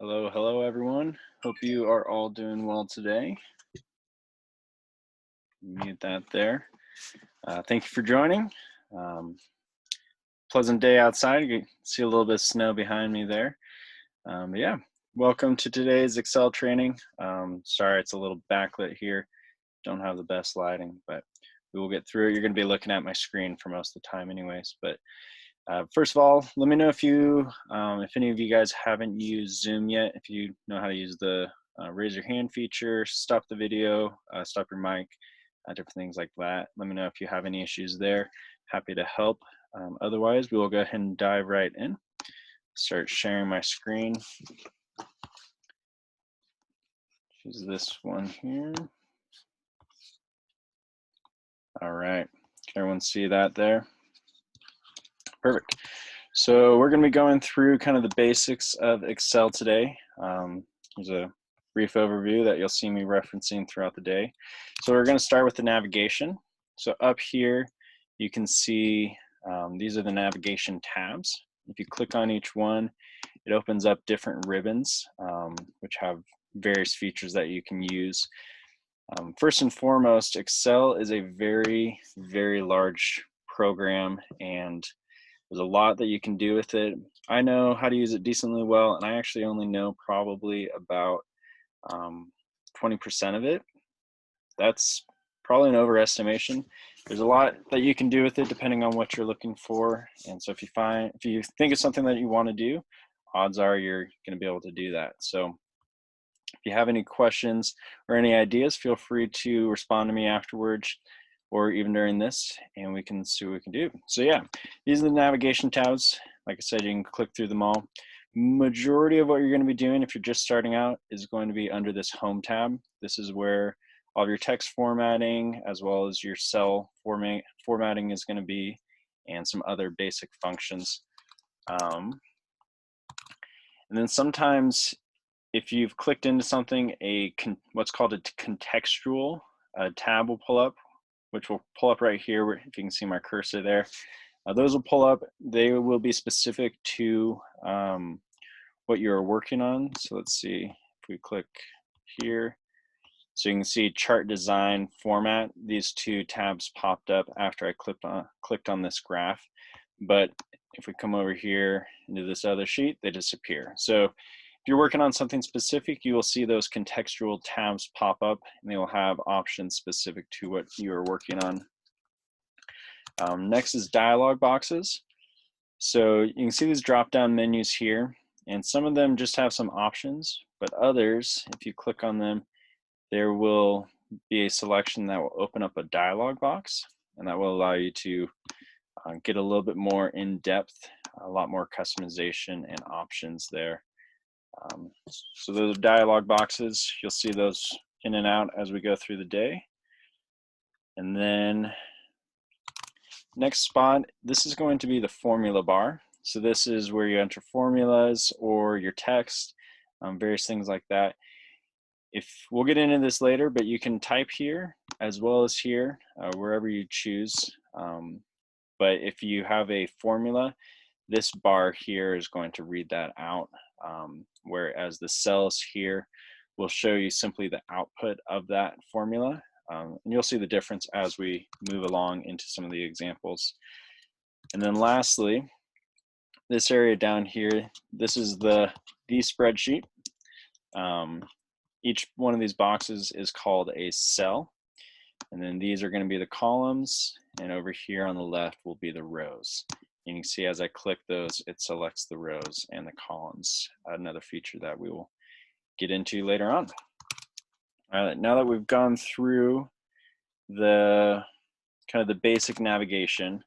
Hello everyone. Hope you are all doing well today. Mute that there. Thank you for joining. Pleasant day outside. You can see a little bit of snow behind me there. But yeah, welcome to today's Excel training. Sorry, it's a little backlit here. Don't have the best lighting, but we will get through it. You're going to be looking at my screen for most of the time anyways. But first of all, let me know if any of you guys haven't used Zoom yet, if you know how to use the raise your hand feature, stop the video, stop your mic, different things like that. Let me know if you have any issues there. Happy to help. Otherwise, we will go ahead and dive right in. Start sharing my screen. Choose this one here. All right, can everyone see that there? Perfect. So we're going to be going through kind of the basics of Excel today. There's a brief overview that you'll see me referencing throughout the day. So we're going to start with the navigation. So up here, you can see these are the navigation tabs. If you click on each one, it opens up different ribbons, which have various features that you can use. First and foremost, Excel is a very, very large program, and there's a lot that you can do with it. I know how to use it decently well, and I actually only know probably about 20% of it. That's probably an overestimation. There's a lot that you can do with it depending on what you're looking for. And so if you think it's something that you want to do, odds are you're going to be able to do that. So if you have any questions or any ideas, feel free to respond to me afterwards or even during this, and we can see what we can do. So yeah, these are the navigation tabs. Like I said, you can click through them all. Majority of what you're going to be doing if you're just starting out is going to be under this home tab. This is where all of your text formatting as well as your cell formatting is going to be, and some other basic functions. And then sometimes if you've clicked into something, what's called a contextual tab will pull up, which will pull up right here, if you can see my cursor there. Those will pull up. They will be specific to what you're working on. So let's see, if we click here, so you can see chart design format. These two tabs popped up after I clicked on this graph. But if we come over here into this other sheet, they disappear. So if you're working on something specific, you will see those contextual tabs pop up, and they will have options specific to what you are working on. Next is dialog boxes. So you can see these drop-down menus here, and some of them just have some options, but others, if you click on them, there will be a selection that will open up a dialog box, and that will allow you to get a little bit more in depth, a lot more customization and options there. So those are dialog boxes. You'll see those in and out as we go through the day. And then next spot, this is going to be the formula bar. So this is where you enter formulas or your text, various things like that. We'll get into this later, but you can type here as well as here, wherever you choose. But if you have a formula, this bar here is going to read that out, whereas the cells here will show you simply the output of that formula. And you'll see the difference as we move along into some of the examples. And then lastly, this area down here, this is the spreadsheet. Each one of these boxes is called a cell. And then these are going to be the columns, and over here on the left will be the rows. And you can see as I click those, it selects the rows and the columns, another feature that we will get into later on. All right, now that we've gone through the kind of the basic navigation,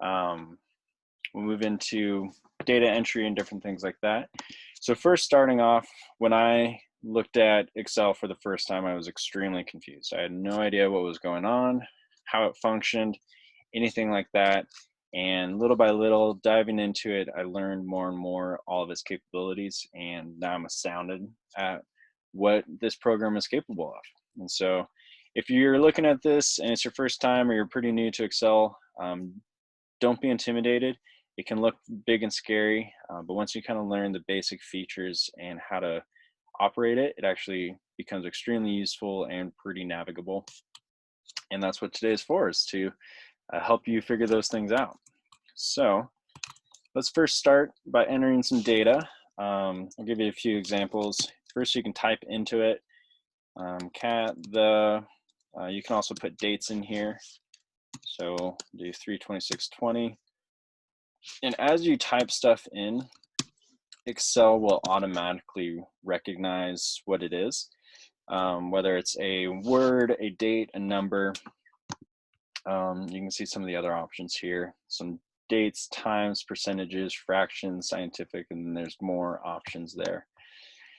we'll move into data entry and different things like that. So first, starting off, when I looked at Excel for the first time, I was extremely confused. I had no idea what was going on, how it functioned, anything like that. And little by little, diving into it, I learned more and more all of its capabilities, and now I'm astounded at what this program is capable of. And so if you're looking at this and it's your first time or you're pretty new to Excel, don't be intimidated. it can look big and scary, but once you kind of learn the basic features and how to operate it, it actually becomes extremely useful and pretty navigable. And that's what today is for, is to help you figure those things out. So let's first start by entering some data. I'll give you a few examples. First, you can type into it, cat, the, you can also put dates in here. So do 3/26/20. And as you type stuff in, Excel will automatically recognize what it is, whether it's a word, a date, a number. You can see some of the other options here, some dates, times, percentages, fractions, scientific, and then there's more options there.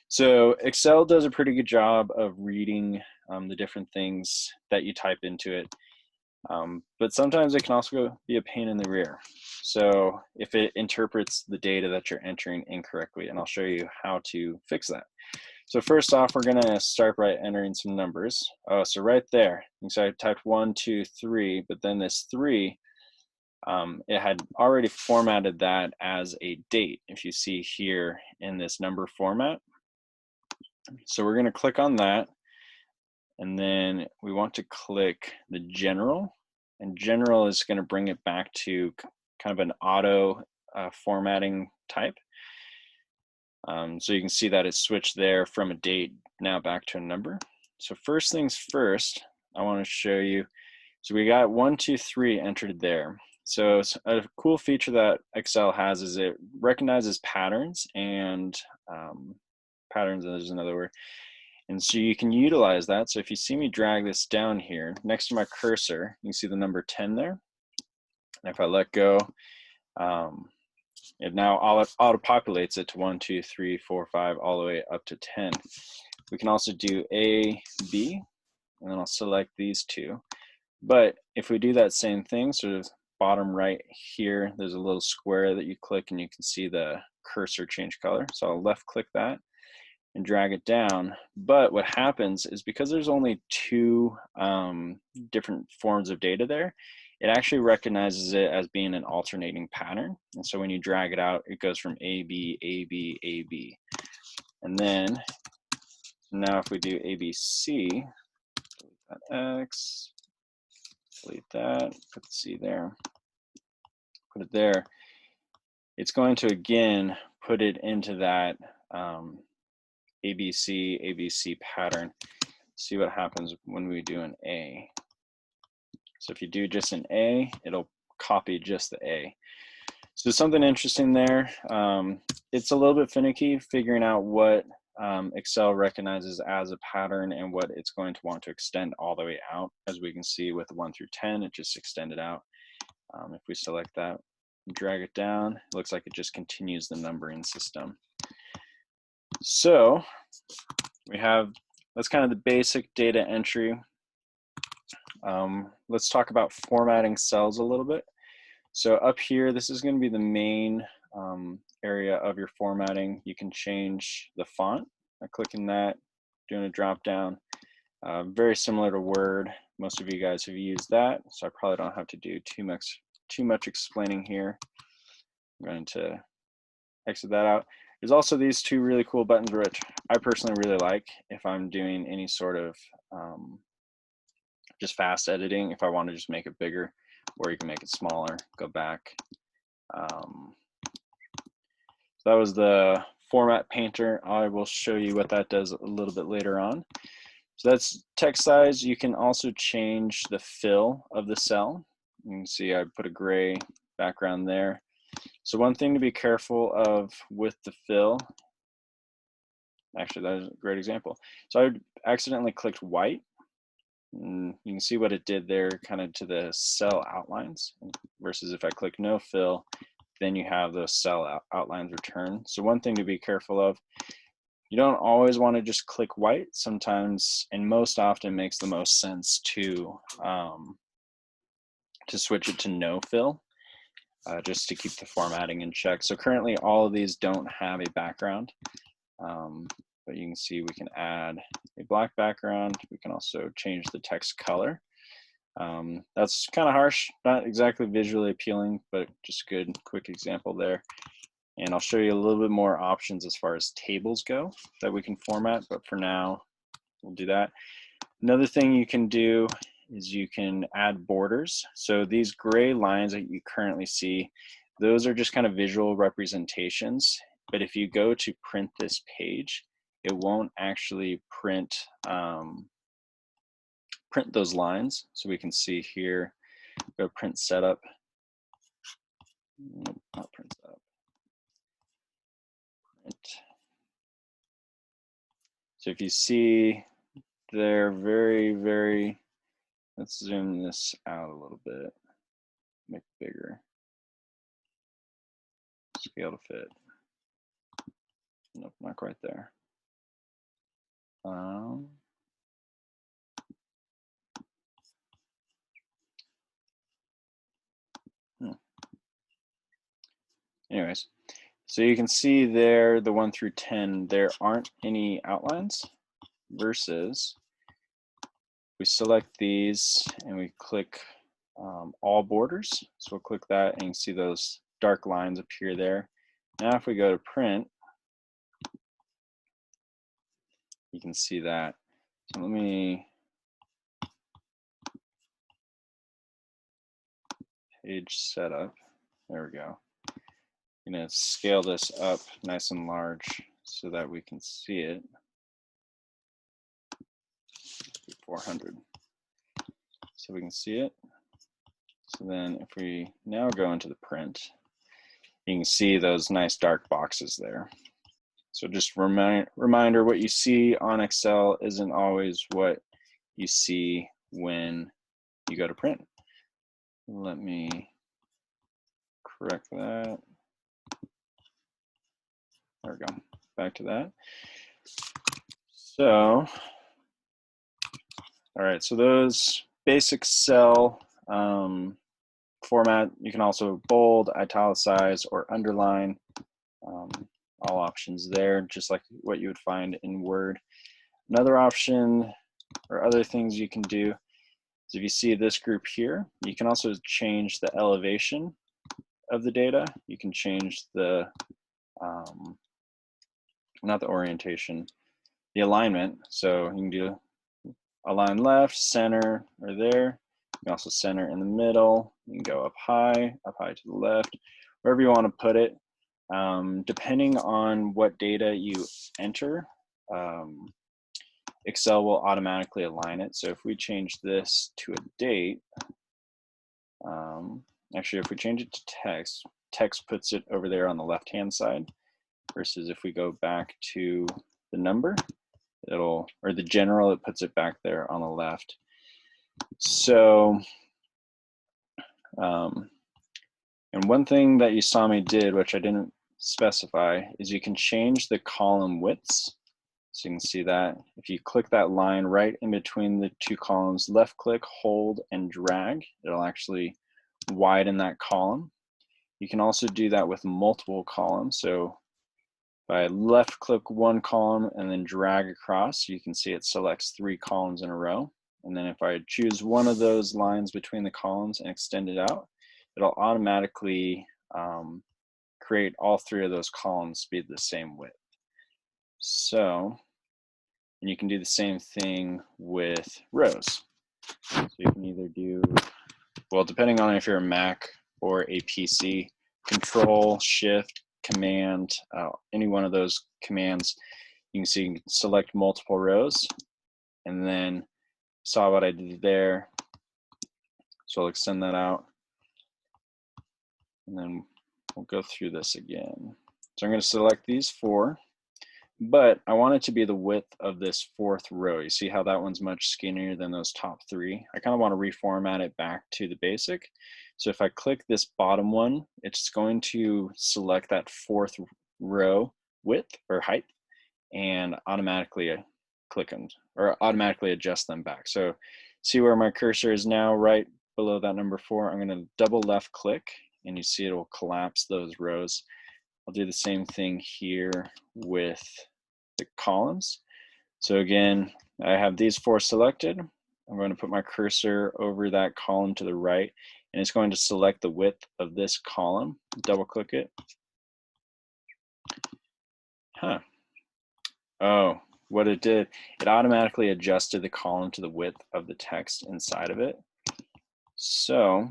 So Excel does a pretty good job of reading the different things that you type into it. But sometimes it can also be a pain in the rear. So if it interprets the data that you're entering incorrectly, and I'll show you how to fix that. So first off, we're gonna start by entering some numbers. Oh, so right there, so I typed 1, 2, 3, but then this 3, it had already formatted that as a date, if you see here in this number format. So we're gonna click on that, and then we want to click the general, and general is gonna bring it back to kind of an auto formatting type. So you can see that it's switched there from a date now back to a number. So first things first, I want to show you. So we got 1, 2, 3 entered there. So a cool feature that Excel has is it recognizes patterns, and patterns is another word. And so you can utilize that. So if you see me drag this down here next to my cursor, you can see the number 10 there. And if I let go, it now auto-populates it to 1, 2, 3, 4, 5, all the way up to 10. We can also do A, B, and then I'll select these two. But if we do that same thing, sort of bottom right here, there's a little square that you click and you can see the cursor change color. So I'll left click that and drag it down. But what happens is, because there's only two different forms of data there, it actually recognizes it as being an alternating pattern. And so when you drag it out, it goes from A, B, A, B, A, B. And then now if we do A, B, C, delete that X, delete that, put the C there, put it there, it's going to again put it into that ABC pattern. See what happens when we do an A. So if you do just an A, it'll copy just the A. So there's something interesting there. It's a little bit finicky figuring out what Excel recognizes as a pattern and what it's going to want to extend all the way out. As we can see with 1 through 10, it just extended out. If we select that, drag it down, it looks like it just continues the numbering system. So we have, that's kind of the basic data entry. Let's talk about formatting cells a little bit. So up here, this is going to be the main area of your formatting. You can change the font by clicking that, doing a drop down. Very similar to Word. Most of you guys have used that, so I probably don't have to do too much explaining here. I'm going to exit that out. There's also these two really cool buttons, which I personally really like if I'm doing any sort of just fast editing. If I want to just make it bigger, or you can make it smaller, go back. So that was the format painter. I will show you what that does a little bit later on. So that's text size. You can also change the fill of the cell. You can see I put a gray background there. So one thing to be careful of with the fill, actually that is a great example. So I accidentally clicked white. And you can see what it did there kind of to the cell outlines, versus if I click no fill, then you have those cell outlines return. So one thing to be careful of, you don't always want to just click white. Sometimes, and most often, makes the most sense to switch it to no fill, just to keep the formatting in check. So currently all of these don't have a background, but you can see we can add a black background. We can also change the text color. That's kind of harsh, not exactly visually appealing, but just a good quick example there. And I'll show you a little bit more options as far as tables go that we can format, but for now, we'll do that. Another thing you can do is you can add borders. So these gray lines that you currently see, those are just kind of visual representations. But if you go to print this page, it won't actually print print those lines. So we can see here, go print setup. Nope, not print setup. Print. So if you see, they're very, let's zoom this out a little bit, make it bigger. Scale to fit. Nope, not quite there. Anyways, so you can see there, the 1 through 10, there aren't any outlines, versus we select these and we click all borders. So we'll click that and you can see those dark lines appear there. Now if we go to print, you can see that. So let me page setup. There we go. I'm going to scale this up nice and large so that we can see it. 400. So we can see it. So then if we now go into the print, you can see those nice dark boxes there. So just reminder, what you see on Excel isn't always what you see when you go to print. Let me correct that. There we go, back to that. So, all right, so those basic cell format, you can also bold, italicize, or underline. All options there, just like what you would find in Word. Another option or other things you can do is if you see this group here, you can also change the elevation of the data. You can change the, not the orientation, the alignment. So you can do align left, center, or there. You can also center in the middle. You can go up high to the left, wherever you want to put it. Depending on what data you enter, Excel will automatically align it. So if we change this to a date, actually if we change it to text, text puts it over there on the left-hand side, versus if we go back to the number, or the general, it puts it back there on the left. So, and one thing that you saw me did, which I didn't specify, is you can change the column widths. So you can see that if you click that line right in between the two columns, left click, hold, and drag, it'll actually widen that column. You can also do that with multiple columns. So if I left click one column and then drag across, you can see it selects 3 columns in a row. And then if I choose one of those lines between the columns and extend it out, it'll automatically create all 3 of those columns to be the same width. So, and you can do the same thing with rows. So you can either do, well, depending on if you're a Mac or a PC, Control, Shift, Command, any one of those commands, you can see you can select multiple rows, and then saw what I did there. So I'll extend that out, and then we'll go through this again. So I'm going to select these 4, but I want it to be the width of this 4th row. You see how that one's much skinnier than those top 3? I kind of want to reformat it back to the basic. So if I click this bottom one, it's going to select that 4th row width or height and automatically click them, or automatically adjust them back. So see where my cursor is now, right below that number 4. I'm going to double left click, and you see it will collapse those rows. I'll do the same thing here with the columns. So again, I have these 4 selected. I'm going to put my cursor over that column to the right, and it's going to select the width of this column. Double click it. Oh, what it did, it automatically adjusted the column to the width of the text inside of it. So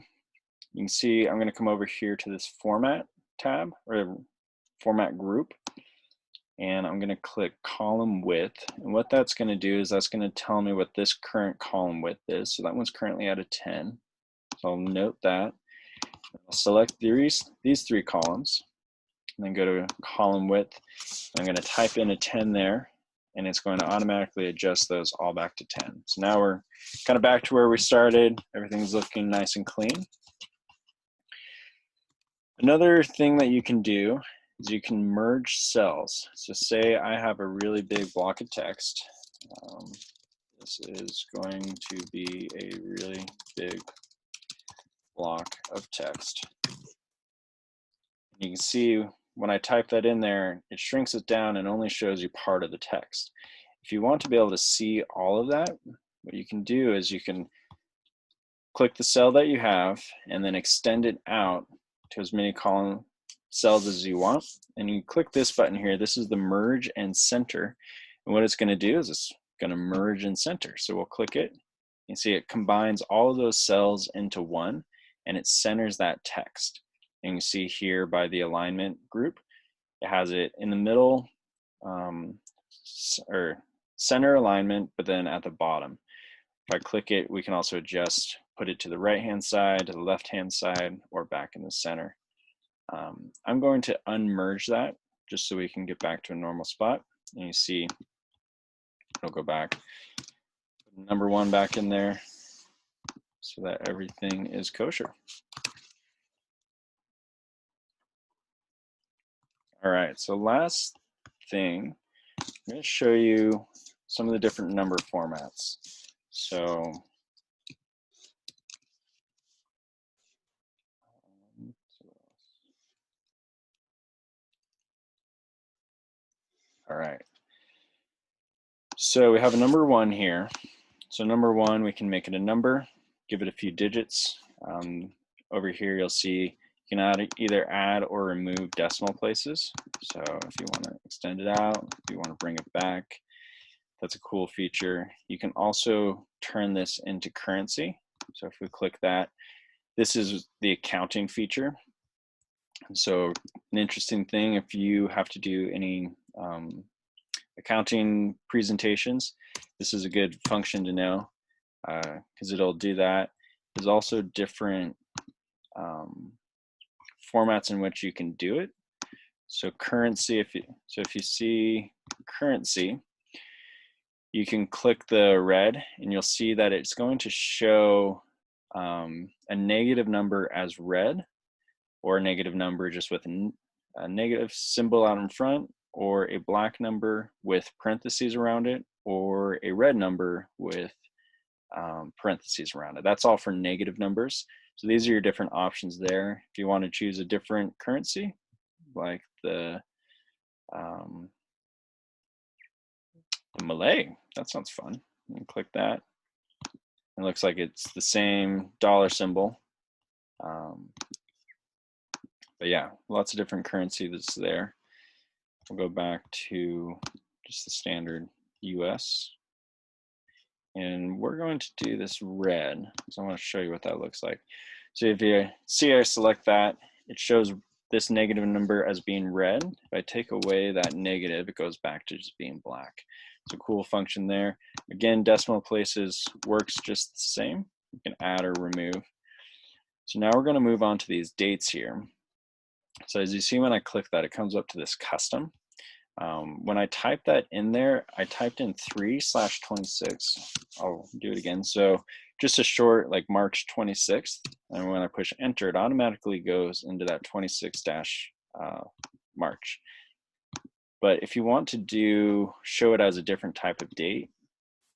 you can see I'm going to come over here to this Format tab, or Format group, and I'm going to click Column Width. And what that's going to do is that's going to tell me what this current column width is. So that one's currently at a 10. So I'll note that. I'll select these three columns, and then go to Column Width. I'm going to type in a 10 there, and it's going to automatically adjust those all back to 10. So now we're kind of back to where we started. Everything's looking nice and clean. Another thing that you can do is you can merge cells. So say I have a really big block of text. This is going to be a really big block of text. You can see when I type that in there, it shrinks it down and only shows you part of the text. If you want to be able to see all of that, what you can do is you can click the cell that you have and then extend it out to as many column cells as you want. And you click this button here. This is the merge and center. And what it's going to do is it's going to merge and center. So we'll click it. You see it combines all of those cells into one, and it centers that text. And you see here by the alignment group, it has it in the middle, or center alignment, but then at the bottom. If I click it, we can also adjust, put it to the right-hand side, to the left-hand side, or back in the center. I'm going to unmerge that just so we can get back to a normal spot. And you see, it'll go back. Put number 1 back in there so that everything is kosher. All right, so last thing, I'm going to show you some of the different number formats. So all right, so we have a number 1 here. So number 1, we can make it a number, give it a few digits. Over here, you'll see you can either add or remove decimal places. So if you want to extend it out, if you want to bring it back, that's a cool feature. You can also turn this into currency. So if we click that, this is the accounting feature. So an interesting thing, if you have to do any accounting presentations, this is a good function to know because it'll do that. There's also different formats in which you can do it. So currency, if you see currency, you can click the red and you'll see that it's going to show a negative number as red, or a negative number just with a negative symbol out in front, or a black number with parentheses around it, or a red number with parentheses around it. That's all for negative numbers. So these are your different options there. If you want to choose a different currency, like the Malay, that sounds fun. You can click that. It looks like it's the same dollar symbol. But yeah, lots of different currency that's there. We'll go back to just the standard US. And we're going to do this red. So I want to show you what that looks like. So if you see I select that, it shows this negative number as being red. If I take away that negative, it goes back to just being black. It's a cool function there. Again, decimal places works just the same. You can add or remove. So now we're going to move on to these dates here. So as you see when I click that, it comes up to this custom. When I type that in there, I typed in 3/26. I'll do it again. So just a short, like March 26th. And when I push enter, it automatically goes into that 26 March. But if you want to show it as a different type of date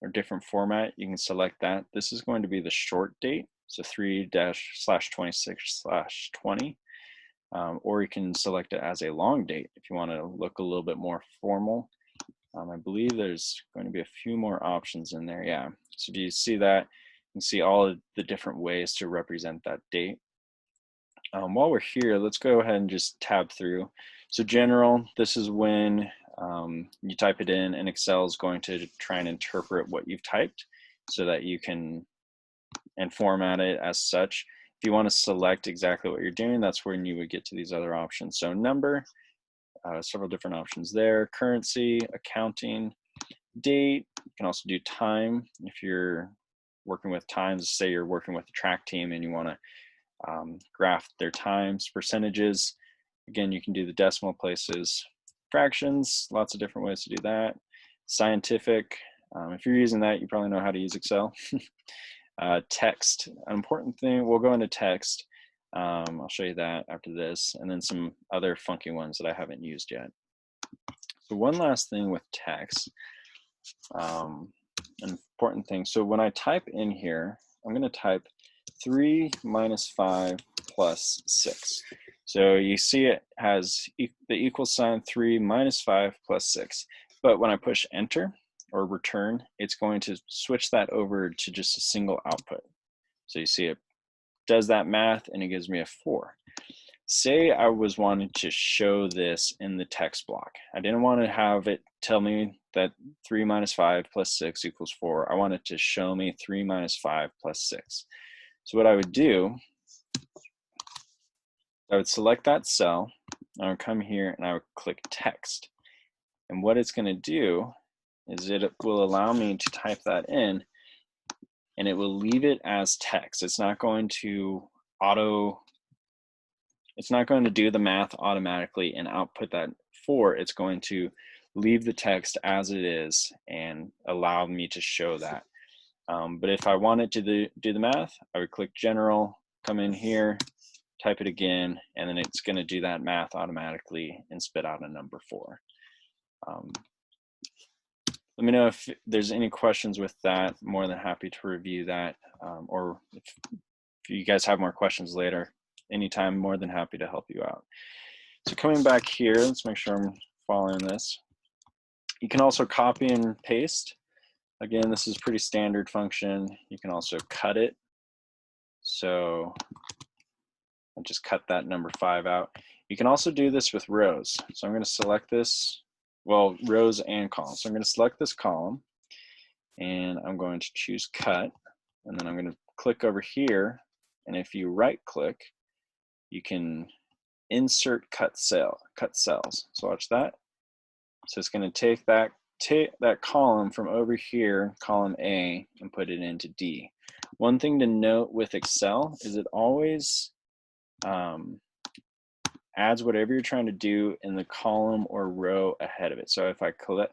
or different format, you can select that. This is going to be the short date. So 3/26/20. Or you can select it as a long date if you want to look a little bit more formal. I believe there's going to be a few more options in there. Yeah, So do you see that? You can see all of the different ways to represent that date. While we're here, let's go ahead and just tab through. So general, this is when you type it in and Excel is going to try and interpret what you've typed so that you can and format it as such. If you want to select exactly what you're doing, that's when you would get to these other options. So number, several different options there, currency, accounting, date. You can also do time if you're working with times. Say you're working with a track team and you want to graph their times, percentages. Again, you can do the decimal places, fractions, lots of different ways to do that. Scientific, if you're using that, you probably know how to use Excel. Text, an important thing, we'll go into text. I'll show you that after this, and then some other funky ones that I haven't used yet. So one last thing with text, an important thing. So when I type in here, I'm going to type 3 minus 5 plus 6. So you see it has the equal sign 3 minus 5 plus 6. But when I push enter or return, it's going to switch that over to just a single output. So you see it does that math and it gives me a 4. Say I was wanting to show this in the text block. I didn't want to have it tell me that 3 minus 5 plus 6 equals 4. I wanted to show me 3 minus 5 plus 6. So what I would do, I would select that cell, I would come here and I would click text. And what it's going to do is it will allow me to type that in and it will leave it as text. It's not going to do the math automatically and output that 4. It's going to leave the text as it is and allow me to show that. But if I wanted to do the math, I would click general, come in here, type it again, and then it's going to do that math automatically and spit out a number 4. Let me know if there's any questions with that. I'm more than happy to review that, or if you guys have more questions later, anytime, more than happy to help you out. So coming back here, let's make sure I'm following this. You can also copy and paste. Again, this is pretty standard function. You can also cut it. So I'll just cut that number 5 out. You can also do this with rows. So I'm going to select this, well, rows and columns. So I'm going to select this column and I'm going to choose cut. And then I'm going to click over here. And if you right click, you can insert cut cells. So watch that. So it's going to take that column from over here, column A, and put it into D. One thing to note with Excel is it always adds whatever you're trying to do in the column or row ahead of it. So if I click,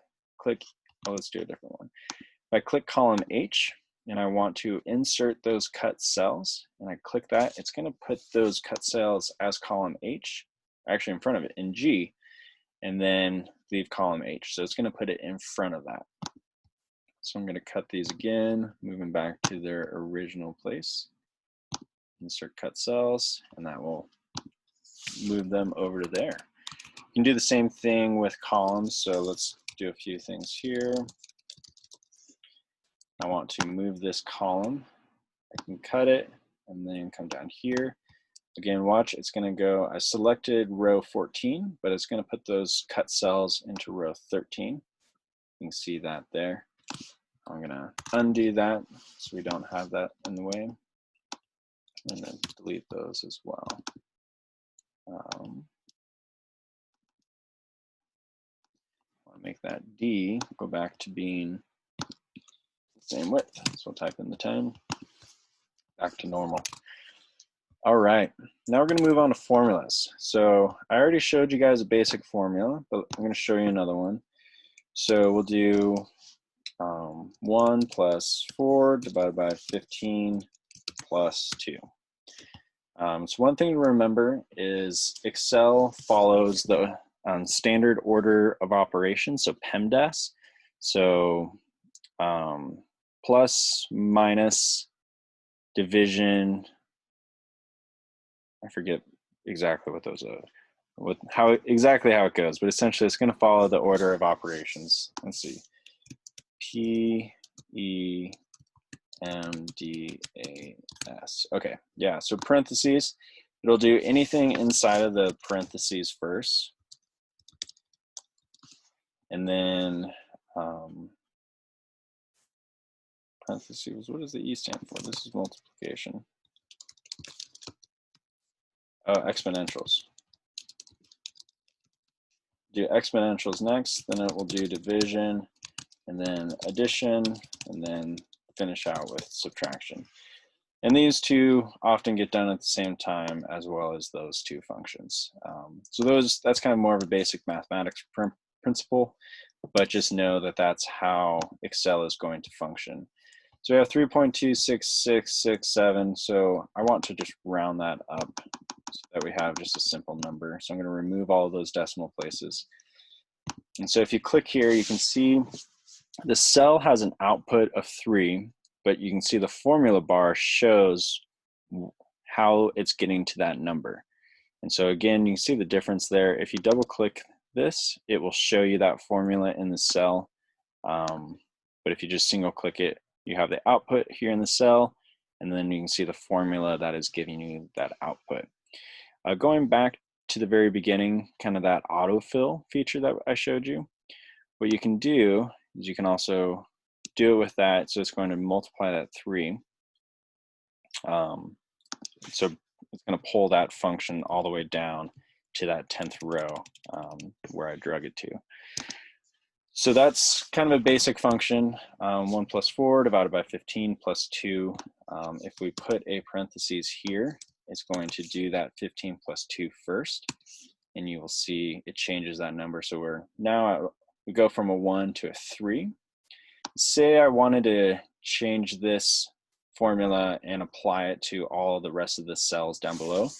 oh, let's do a different one. If I click column H and I want to insert those cut cells, and I click that, it's going to put those cut cells as column H, actually in front of it, in G, and then leave column H. So it's going to put it in front of that. So I'm going to cut these again, moving back to their original place. Insert cut cells, and that will move them over to there. You can do the same thing with columns. So let's do a few things here. I want to move this column. I can cut it and then come down here. Again, watch, it's going to go, I selected row 14, but it's going to put those cut cells into row 13. You can see that there. I'm going to undo that so we don't have that in the way. And then delete those as well. I want to make that D go back to being the same width. So we'll type in the 10, back to normal. All right, now we're going to move on to formulas. So I already showed you guys a basic formula, but I'm going to show you another one. So we'll do 1 plus 4 divided by 15 plus 2. So one thing to remember is Excel follows the standard order of operations, so PEMDAS. So plus, minus, division, I forget exactly what those are, exactly how it goes, but essentially it's going to follow the order of operations. Let's see, P, E, MDAS. Okay, yeah, so parentheses, it'll do anything inside of the parentheses first. And then parentheses, what does the E stand for? This is multiplication. Oh, exponentials. Do exponentials next, then it will do division, and then addition, and then finish out with subtraction. And these two often get done at the same time, as well as those two functions. So that's kind of more of a basic mathematics principle, but just know that that's how Excel is going to function. So we have 3.26667, so I want to just round that up so that we have just a simple number. So I'm going to remove all of those decimal places. And so if you click here, you can see the cell has an output of 3, but you can see the formula bar shows how it's getting to that number. And so again, you can see the difference there. If you double click this, it will show you that formula in the cell. But if you just single click it, you have the output here in the cell, and then you can see the formula that is giving you that output. Going back to the very beginning, kind of that autofill feature that I showed you, what you can do is you can also do it with that. So it's going to multiply that 3. So it's going to pull that function all the way down to that 10th row where I drug it to. So that's kind of a basic function, 1 plus 4 divided by 15 plus 2. If we put a parentheses here, it's going to do that 15 plus 2 first, and you will see it changes that number. So we go from a 1 to a 3. Say I wanted to change this formula and apply it to all the rest of the cells down below.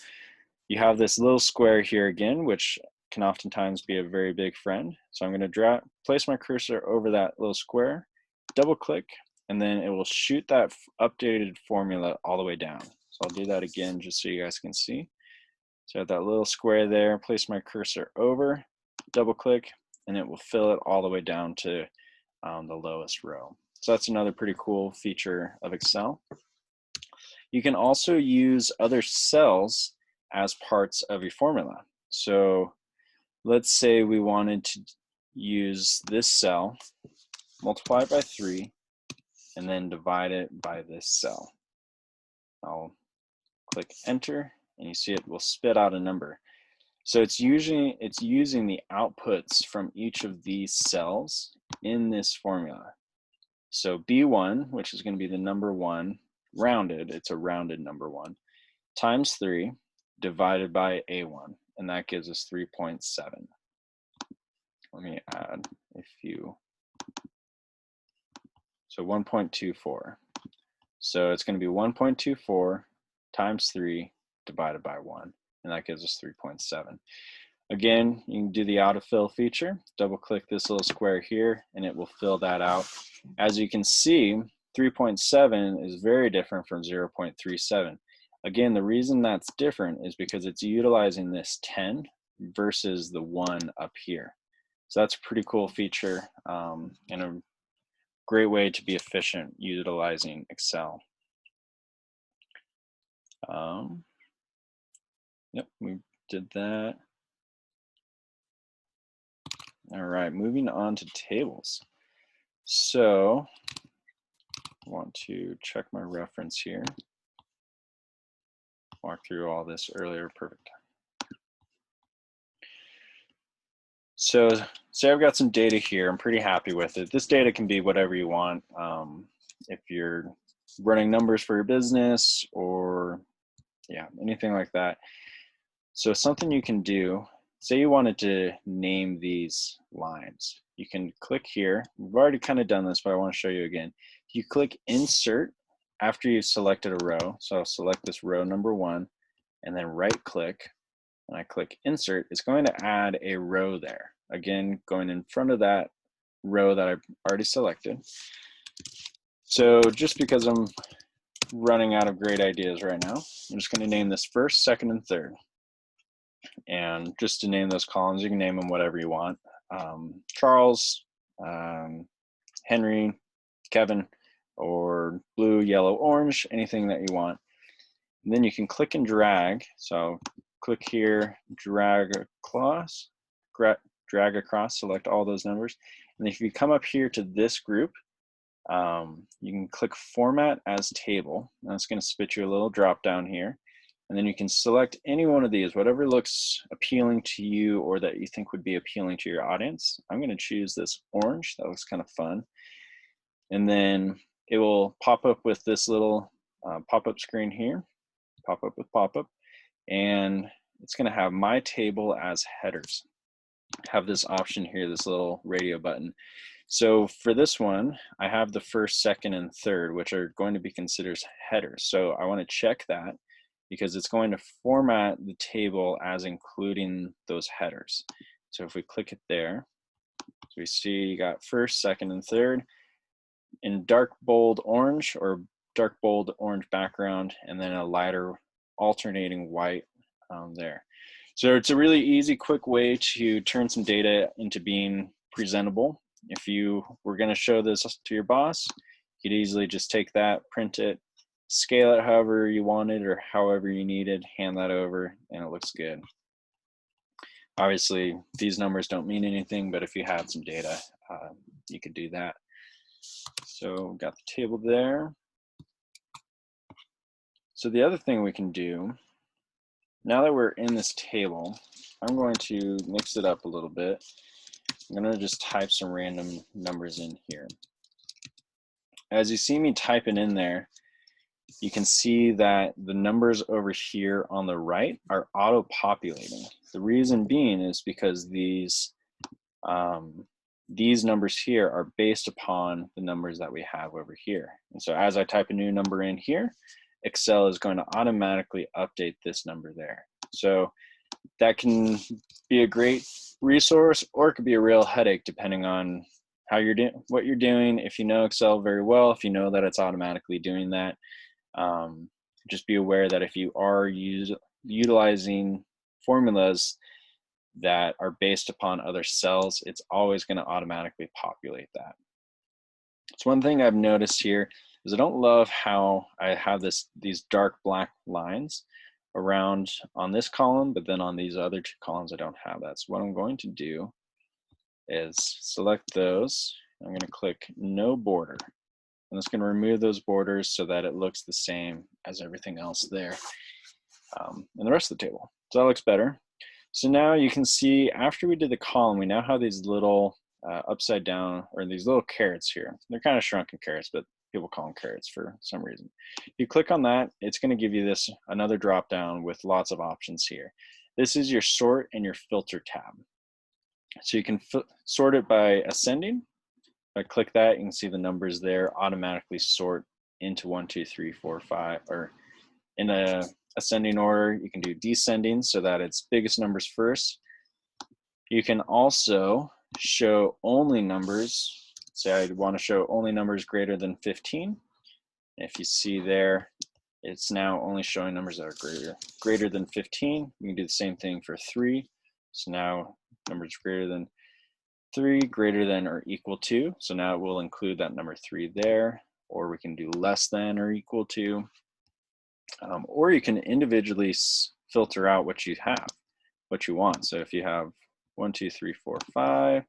You have this little square here again, which can oftentimes be a very big friend. So I'm going to place my cursor over that little square, double click, and then it will shoot that updated formula all the way down. So I'll do that again just so you guys can see. So I have that little square there, place my cursor over, double click, and it will fill it all the way down to the lowest row. So that's another pretty cool feature of Excel. You can also use other cells as parts of your formula. So let's say we wanted to use this cell, multiply it by 3, and then divide it by this cell. I'll click enter, and you see it will spit out a number. So it's using the outputs from each of these cells in this formula. So B1, which is going to be the number 1, rounded, it's a rounded number 1, times 3 divided by A1, and that gives us 3.7. Let me add a few. So 1.24. So it's going to be 1.24 times 3 divided by 1, and that gives us 3.7. Again, you can do the autofill feature. Double click this little square here, and it will fill that out. As you can see, 3.7 is very different from 0.37. Again, the reason that's different is because it's utilizing this 10 versus the 1 up here. So that's a pretty cool feature and a great way to be efficient utilizing Excel. Yep, we did that. All right, moving on to tables. So I want to check my reference here. Walk through all this earlier, perfect. So say I've got some data here, I'm pretty happy with it. This data can be whatever you want. If you're running numbers for your business or anything like that. So something you can do, say you wanted to name these lines. You can click here. We've already kind of done this, but I want to show you again. You click insert after you've selected a row. So I'll select this row number 1 and then right click. When I click insert, it's going to add a row there. Again, going in front of that row that I've already selected. So just because I'm running out of great ideas right now, I'm just going to name this first, second, and third. And just to name those columns, you can name them whatever you want. Charles, Henry, Kevin, or blue, yellow, orange, anything that you want. And then you can click and drag. So click here, drag across, select all those numbers. And if you come up here to this group, you can click Format as Table. And that's going to spit you a little drop down here. And then you can select any one of these, whatever looks appealing to you or that you think would be appealing to your audience. I'm going to choose this orange. That looks kind of fun. And then it will pop up with this little pop-up screen here, pop-up with pop-up. And it's going to have My Table as headers. Have this option here, this little radio button. So for this one, I have the first, second, and third, which are going to be considered headers. So I want to check that because it's going to format the table as including those headers. So if we click it there, so we see you got first, second, and third in dark bold orange or dark bold orange background, and then a lighter alternating white there. So it's a really easy, quick way to turn some data into being presentable. If you were going to show this to your boss, you could easily just take that, print it, scale it however you wanted or however you needed, hand that over, and it looks good. Obviously, these numbers don't mean anything, but if you had some data, you could do that. So got the table there. So the other thing we can do, now that we're in this table, I'm going to mix it up a little bit. I'm going to just type some random numbers in here. As you see me typing in there, you can see that the numbers over here on the right are auto-populating. The reason being is because these numbers here are based upon the numbers that we have over here. And so as I type a new number in here, Excel is going to automatically update this number there. So that can be a great resource, or it could be a real headache depending on how you're doing, what you're doing. If you know Excel very well, if you know that it's automatically doing that, just be aware that if you are utilizing formulas that are based upon other cells, it's always going to automatically populate that. So one thing I've noticed here is I don't love how I have these dark black lines around on this column, but then on these other two columns I don't have that. So what I'm going to do is select those. I'm going to click No Border. And it's going to remove those borders so that it looks the same as everything else there and the rest of the table. So that looks better. So now you can see after we did the column, we now have these little upside down, or these little carrots here. They're kind of shrunken carrots, but people call them carrots for some reason. If you click on that, it's going to give you another drop down with lots of options here. This is your sort and your filter tab. So you can sort it by ascending. If I click that, you can see the numbers there automatically sort into 1, 2, 3, 4, 5, or in a ascending order. You can do descending so that it's biggest numbers first. You can also show only numbers. Say I want to show only numbers greater than 15. If you see there, it's now only showing numbers that are greater than 15. You can do the same thing for 3. So now numbers greater than 3, greater than or equal to. So now it will include that number 3 there, or we can do less than or equal to. Or you can individually filter out what you have, what you want. So if you have 1, 2, 3, 4, 5,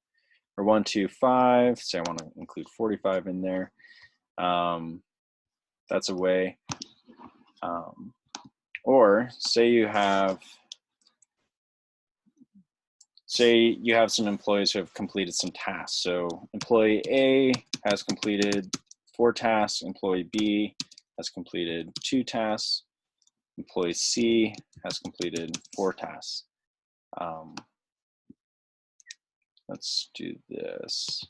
or 1, 2, 5, say I want to include 45 in there. That's a way. Or say you have some employees who have completed some tasks. So employee A has completed 4 tasks, employee B has completed 2 tasks, employee C has completed 4 tasks. Let's do this.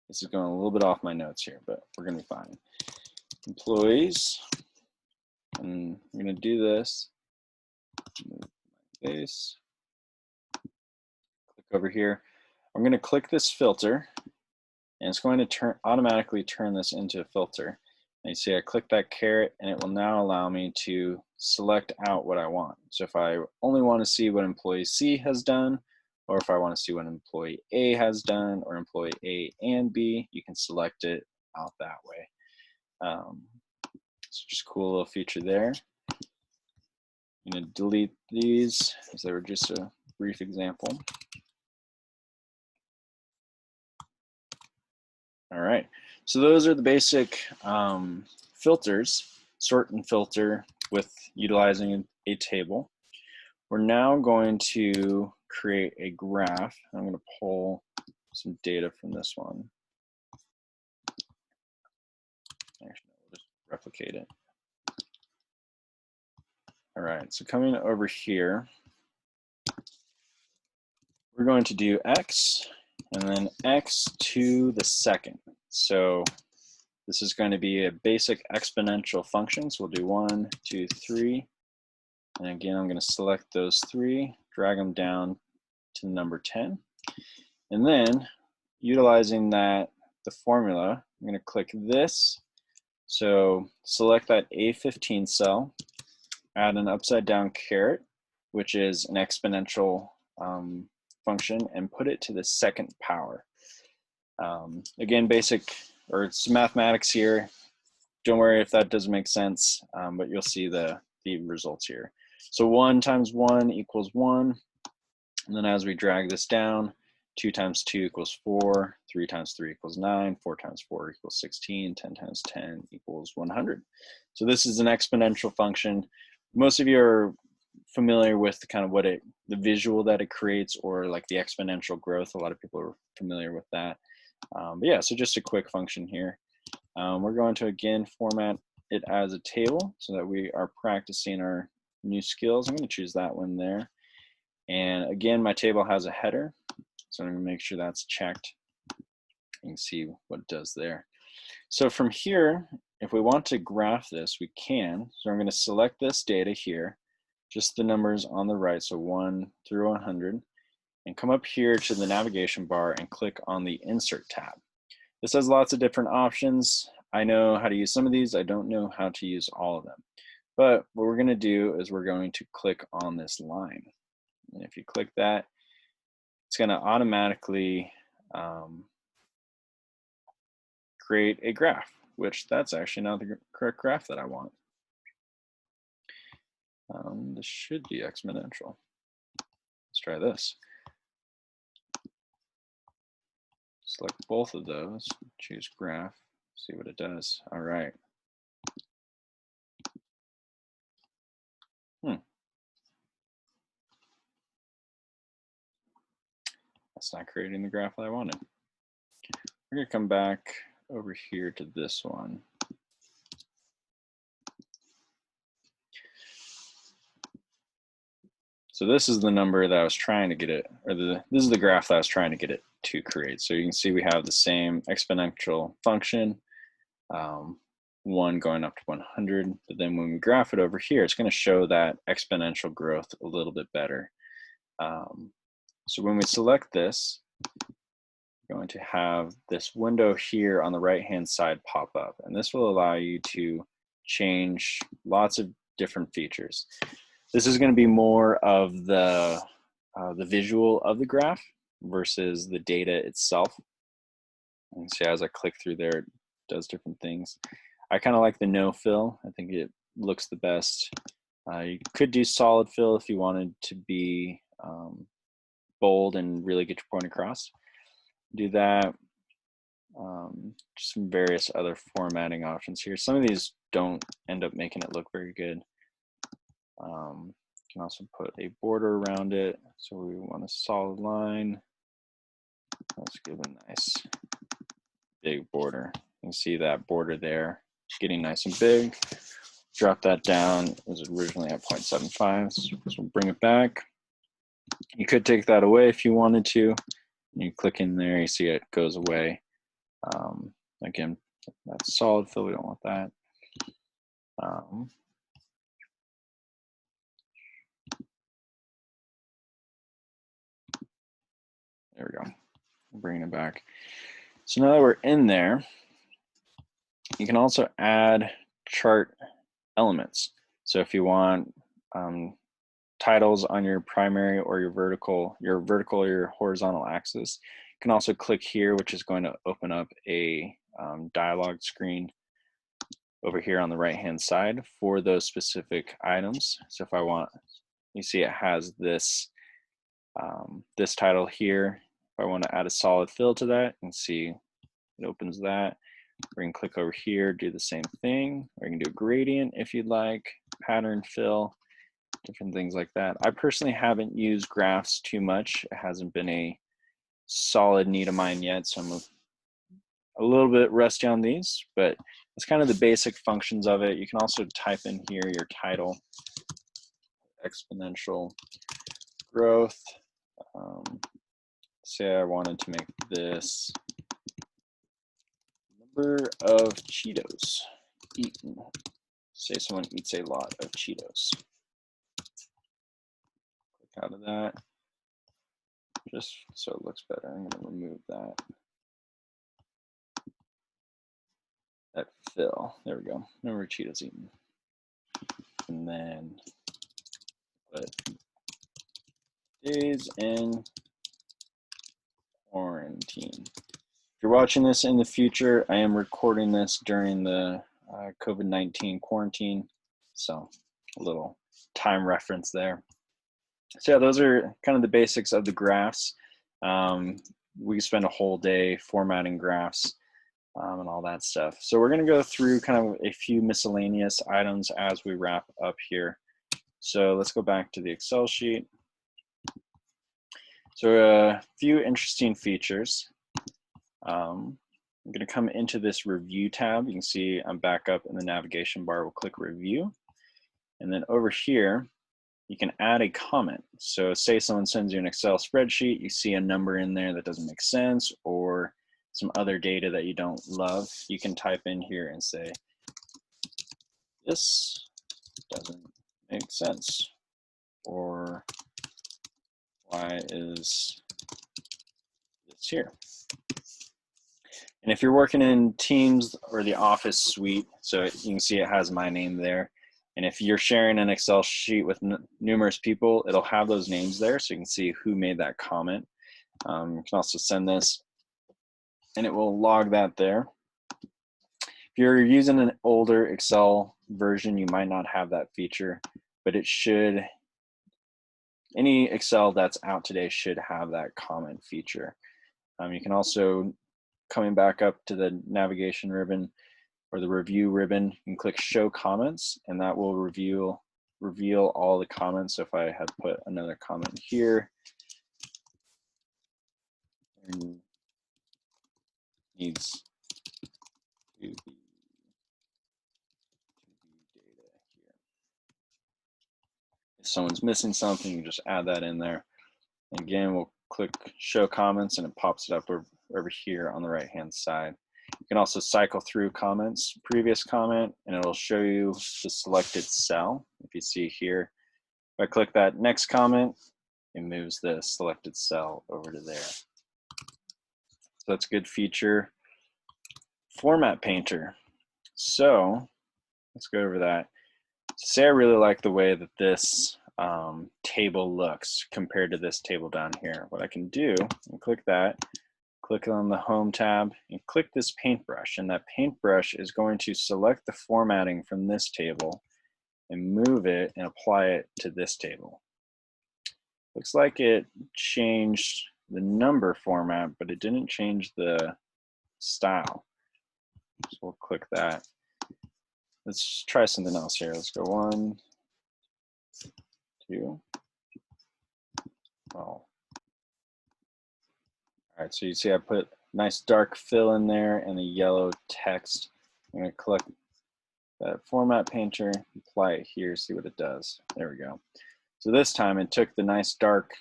This is going a little bit off my notes here, but we're going to be fine. Employees, and I'm going to do this. Move my base. Click over here. I'm going to click this filter, and it's going to automatically turn this into a filter. And you see I click that caret, and it will now allow me to select out what I want. So if I only want to see what employee C has done, or if I want to see what employee A has done, or employee A and B, you can select it out that way. It's just a cool little feature there. I'm going to delete these as they were just a brief example. All right, so those are the basic filters, sort and filter with utilizing a table. We're now going to create a graph. I'm going to pull some data from this one. Actually, we'll just replicate it. All right, so coming over here, we're going to do x and then x to the second. So this is going to be a basic exponential function. So we'll do 1, 2, 3. And again, I'm going to select those 3, drag them down to the number 10. And then utilizing that, the formula, I'm going to click this. So select that A15 cell, add an upside down caret, which is an exponential function, and put it to the second power. Again, basic, or it's mathematics here. Don't worry if that doesn't make sense, but you'll see the results here. So 1 times 1 equals 1. And then as we drag this down, 2 times 2 equals 4, 3 times 3 equals 9, 4 times 4 equals 16, 10 times 10 equals 100. So this is an exponential function. Most of you are familiar with kind of what the visual that it creates, or like the exponential growth. A lot of people are familiar with that. But yeah, so just a quick function here. We're going to again format it as a table so that we are practicing our new skills. I'm going to choose that one there. And again, my table has a header, so I'm going to make sure that's checked. You can see what it does there. So from here, if we want to graph this, we can. So I'm going to select this data here, just the numbers on the right, so 1 through 100, and come up here to the navigation bar and click on the Insert tab. This has lots of different options. I know how to use some of these. I don't know how to use all of them. But what we're going to do is we're going to click on this line. And if you click that, it's going to automatically create a graph, which that's actually not the correct graph that I want. This should be exponential. Let's try this. Select both of those, choose graph, see what it does. All right. That's not creating the graph that I wanted. We're going to come back over here to this one. So this is the number that I was trying to get it, or this is the graph that I was trying to get it to create. So you can see we have the same exponential function, 1 going up to 100, but then when we graph it over here, it's going to show that exponential growth a little bit better. So when we select this, we're going to have this window here on the right-hand side pop up, and this will allow you to change lots of different features. This is going to be more of the visual of the graph versus the data itself. And see, as I click through there, it does different things. I kind of like the no fill. I think it looks the best. You could do solid fill if you wanted to be bold and really get your point across. Do that. Just some various other formatting options here. Some of these don't end up making it look very good. You can also put a border around it. So we want a solid line. Let's give a nice big border. You can see that border there getting nice and big. Drop that down. It was originally at 0.75. So we'll bring it back. You could take that away if you wanted to. You click in there, you see it goes away. Again, that's solid fill. We don't want that. There we go. Bringing it back. So now that we're in there, you can also add chart elements. So if you want titles on your primary or your vertical or your horizontal axis. You can also click here, which is going to open up a dialog screen over here on the right hand side for those specific items. So if I want, you see it has this this title here. If I want to add a solid fill to that, you can see it opens that. We can click over here, do the same thing. Or you can do a gradient if you'd like, pattern fill, different things like that. I personally haven't used graphs too much. It hasn't been a solid need of mine yet, so I'm a little bit rusty on these, but it's kind of the basic functions of it. You can also type in here your title, exponential growth. Say I wanted to make this number of Cheetos eaten. Say someone eats a lot of Cheetos. Click out of that, just so it looks better. I'm gonna remove that. That fill, there we go. Number of Cheetos eaten. And then put days in quarantine. If you're watching this in the future, I am recording this during the COVID-19 quarantine, so a little time reference there. So yeah, those are kind of the basics of the graphs. We spend a whole day formatting graphs and all that stuff. So we're going to go through kind of a few miscellaneous items as we wrap up here. So let's go back to the Excel sheet. So a few interesting features. I'm going to come into this review tab. You can see I'm back up in the navigation bar. We'll click review. And then over here, you can add a comment. So say someone sends you an Excel spreadsheet, you see a number in there that doesn't make sense, or some other data that you don't love, you can type in here and say, this doesn't make sense, or why is this here? And if you're working in Teams or the Office suite, so you can see it has my name there. And if you're sharing an Excel sheet with numerous people, it'll have those names there so you can see who made that comment. You can also send this and it will log that there. If you're using an older Excel version, you might not have that feature, but it should, any Excel that's out today should have that comment feature. You can also, coming back up to the navigation ribbon or the review ribbon, you can click show comments and that will reveal all the comments. So if I had put another comment here, needs to be data here. If someone's missing something, you just add that in there. And again, we'll click show comments and it pops it up over here on the right hand side. You can also cycle through comments, previous comment, and it'll show you the selected cell. If you see here, if I click that next comment, it moves the selected cell over to there. So that's a good feature. Format Painter. So let's go over that. Say I really like the way that this table looks compared to this table down here. What I can do, and click that, click on the Home tab, and click this paintbrush. And that paintbrush is going to select the formatting from this table and move it and apply it to this table. Looks like it changed the number format, but it didn't change the style. So we'll click that. Let's try something else here. Let's go 1, 2. Oh. All right, so you see I put nice dark fill in there and the yellow text. I'm going to click that Format Painter, apply it here, see what it does. There we go. So this time it took the nice dark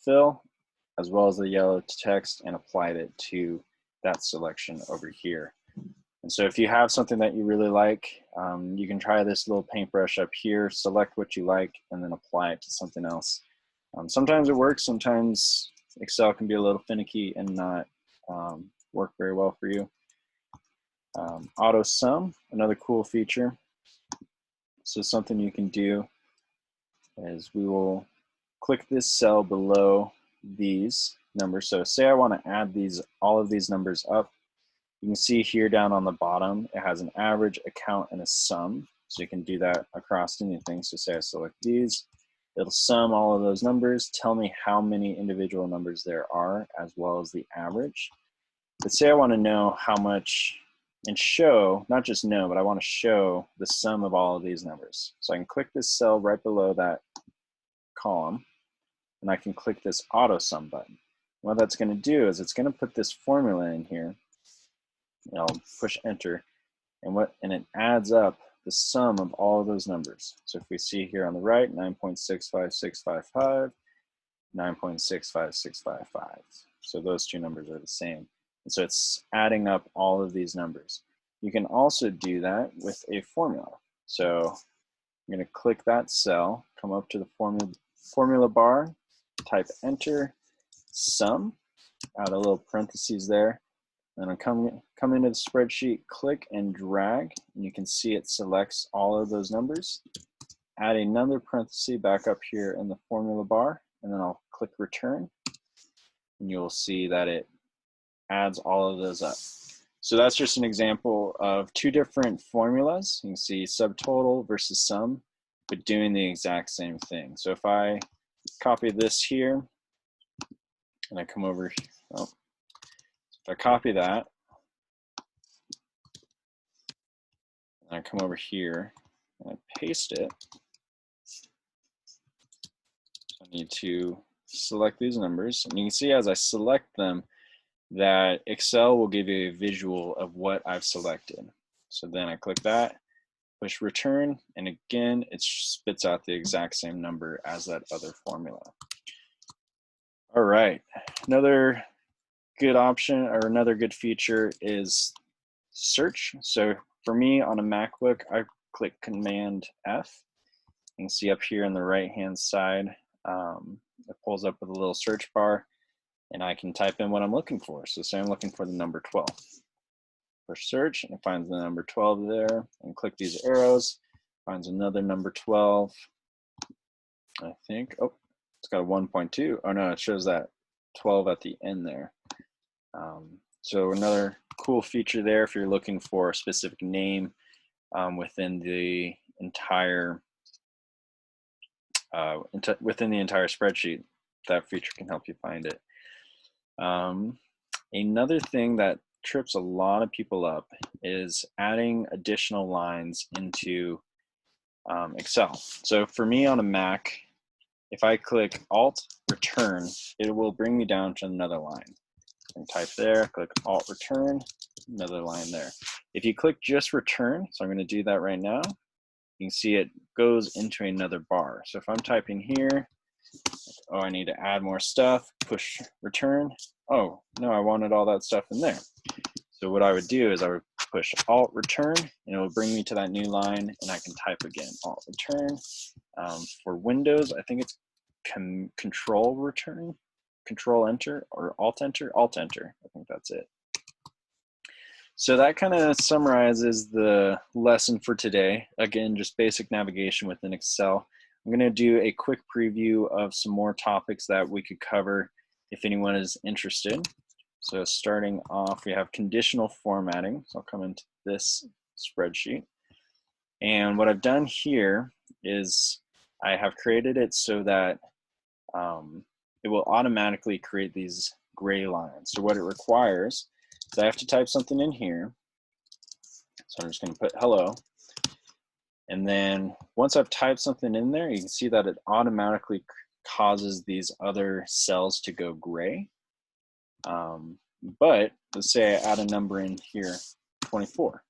fill as well as the yellow text and applied it to that selection over here. And so if you have something that you really like, you can try this little paintbrush up here, select what you like, and then apply it to something else. Sometimes it works, sometimes Excel can be a little finicky and not work very well for you. Autosum, another cool feature. So something you can do is we will click this cell below these numbers. So say I want to add all of these numbers up. You can see here down on the bottom, it has an average, a count, and a sum. So you can do that across anything. So say I select these, it'll sum all of those numbers, tell me how many individual numbers there are, as well as the average. But say I want to know how much, and show, not just know, but I want to show the sum of all of these numbers. So I can click this cell right below that column, and I can click this Autosum button. What that's going to do is it's going to put this formula in here, and I'll push enter, and it adds up the sum of all of those numbers. So if we see here on the right, 9.65655, 9.65655. So those two numbers are the same. And so it's adding up all of these numbers. You can also do that with a formula. So I'm going to click that cell, come up to the formula bar, type enter, sum, add a little parentheses there, and I'll come into the spreadsheet, click and drag, and you can see it selects all of those numbers. Add another parenthesis back up here in the formula bar, and then I'll click return, and you'll see that it adds all of those up. So that's just an example of two different formulas. You can see subtotal versus sum, but doing the exact same thing. So if I copy this here, and I come over, if I copy that, and I come over here, and I paste it, so I need to select these numbers, and you can see as I select them, that Excel will give you a visual of what I've selected. So then I click that, push return, and again, it spits out the exact same number as that other formula. All right, another good option or another good feature is search. So for me on a MacBook, I click Command F. You can see up here on the right-hand side, it pulls up with a little search bar, and I can type in what I'm looking for. So say I'm looking for the number 12. Push search, and it finds the number 12 there, and click these arrows, finds another number 12. I think, oh, it's got a 1.2. Oh no, it shows that 12 at the end there. So another cool feature there if you're looking for a specific name within the entire spreadsheet, that feature can help you find it. Another thing that trips a lot of people up is adding additional lines into Excel. So for me on a Mac, if I click alt+return, it will bring me down to another line. And type there, click alt+return, another line there. If you click just return, so I'm going to do that right now, you can see it goes into another bar. So if I'm typing here, oh, I need to add more stuff, push return. Oh, no, I wanted all that stuff in there. So what I would do is I would push alt+return, and it will bring me to that new line, and I can type again, alt+return. For Windows, I think it's Control+return, Control+Enter, or alt+Enter, alt+Enter. I think that's it. So that kind of summarizes the lesson for today. Again, just basic navigation within Excel. I'm going to do a quick preview of some more topics that we could cover if anyone is interested. So starting off, we have conditional formatting. So I'll come into this spreadsheet. And what I've done here is I have created it so that it will automatically create these gray lines. So what it requires is I have to type something in here. So I'm just going to put hello. And then once I've typed something in there, you can see that it automatically causes these other cells to go gray. But let's say I add a number in here, 24.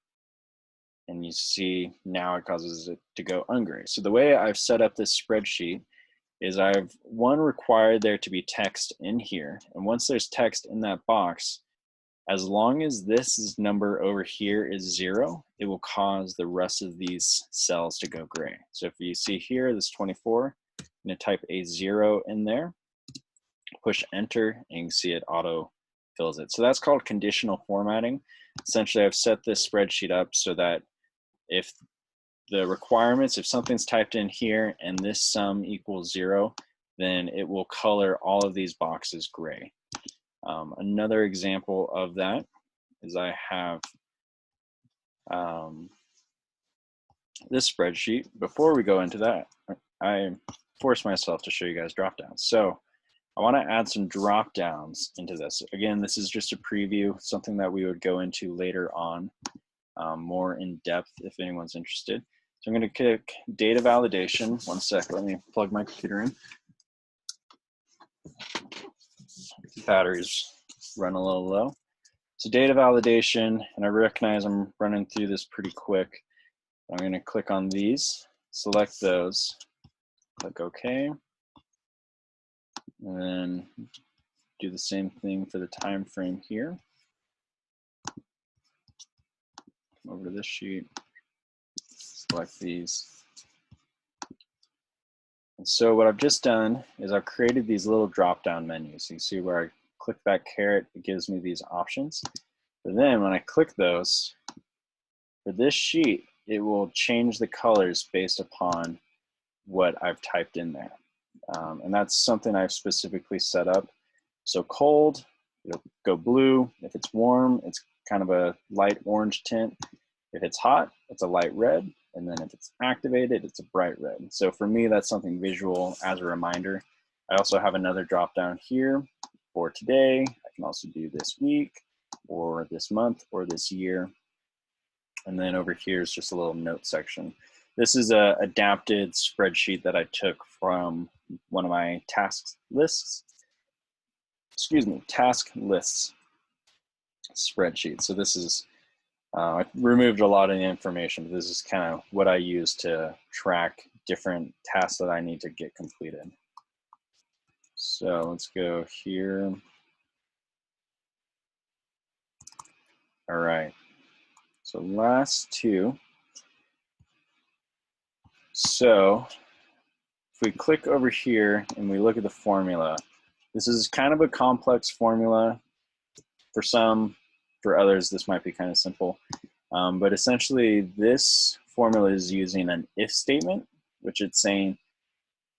And you see now it causes it to go ungray. So the way I've set up this spreadsheet is I've required there to be text in here. And once there's text in that box, as long as this number over here is 0, it will cause the rest of these cells to go gray. So if you see here, this 24, I'm going to type a 0 in there, push enter, and you can see it auto fills it. So that's called conditional formatting. Essentially, I've set this spreadsheet up so that if the requirements, if something's typed in here and this sum equals 0, then it will color all of these boxes gray. Another example of that is I have this spreadsheet. Before we go into that, I forced myself to show you guys dropdowns. So I want to add some dropdowns into this. Again, this is just a preview, something that we would go into later on, more in depth if anyone's interested. So I'm going to click data validation. One sec, let me plug my computer in. Batteries run a little low. So data validation, and I recognize I'm running through this pretty quick. I'm going to click on these, select those, click OK, and then do the same thing for the time frame here. Come over to this sheet, select these. And so what I've just done is I've created these little drop-down menus. You see where I click that caret, it gives me these options. But then when I click those, for this sheet, it will change the colors based upon what I've typed in there. And that's something I've specifically set up. So cold, it'll go blue. If it's warm, it's kind of a light orange tint. If it's hot, it's a light red. And then if it's activated, it's a bright red. So for me, that's something visual as a reminder. I also have another drop down here for today. I can also do this week or this month or this year. And then over here is just a little note section. This is a adapted spreadsheet that I took from one of my task lists spreadsheet. So this is, I removed a lot of the information, but this is kind of what I use to track different tasks that I need to get completed. So let's go here. All right, so last two. So if we click over here and we look at the formula, this is kind of a complex formula. For some, for others, this might be kind of simple. But essentially, this formula is using an if statement, which it's saying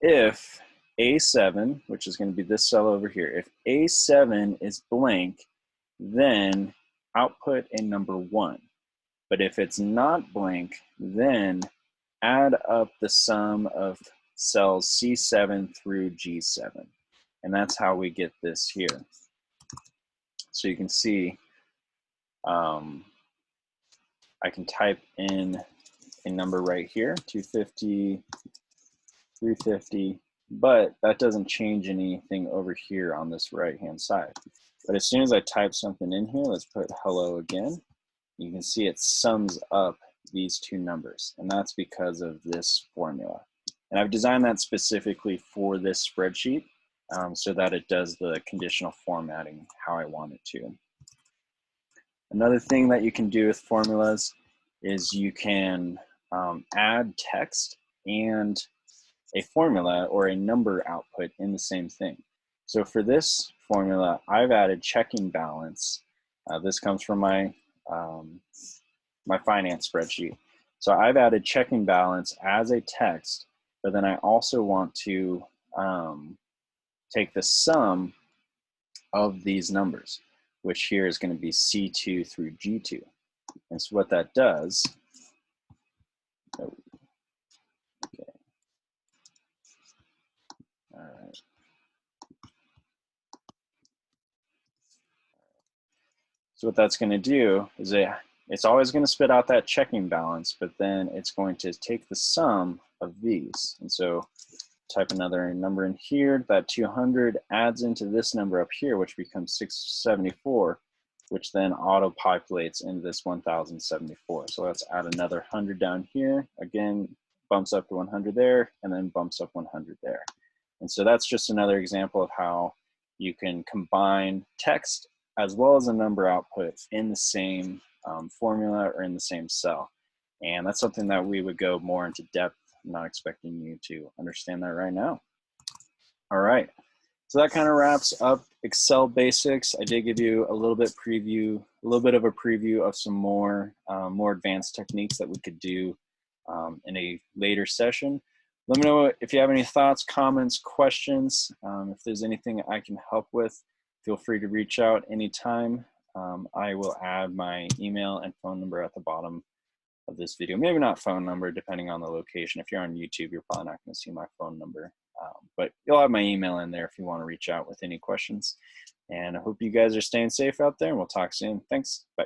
if A7, which is going to be this cell over here, if A7 is blank, then output a number 1. But if it's not blank, then add up the sum of cells C7 through G7. And that's how we get this here. So you can see I can type in a number right here, 250, 350, but that doesn't change anything over here on this right-hand side. But as soon as I type something in here, let's put hello again, you can see it sums up these two numbers, and that's because of this formula. And I've designed that specifically for this spreadsheet so that it does the conditional formatting how I want it to. Another thing that you can do with formulas is you can add text and a formula or a number output in the same thing. So for this formula, I've added checking balance. This comes from my, my finance spreadsheet. So I've added checking balance as a text, but then I also want to take the sum of these numbers, which here is going to be C2 through G2. And so what that does, okay. All right. So what that's going to do is it's always going to spit out that checking balance, but then it's going to take the sum of these. And so type another number in here, that 200 adds into this number up here, which becomes 674, which then auto-populates into this 1074. So let's add another 100 down here. Again, bumps up to 100 there, and then bumps up 100 there. And so that's just another example of how you can combine text as well as a number output in the same formula or in the same cell. And that's something that we would go more into depth. I'm not expecting you to understand that right now. All right, so that kind of wraps up Excel basics. I did give you a little bit of a preview of some more more advanced techniques that we could do in a later session. Let me know if you have any thoughts, comments, questions. If there's anything I can help with, feel free to reach out anytime. I will add my email and phone number at the bottom of this video. Maybe not phone number, depending on the location. If you're on YouTube, you're probably not going to see my phone number. But you'll have my email in there if you want to reach out with any questions. And I hope you guys are staying safe out there, and we'll talk soon. Thanks. Bye.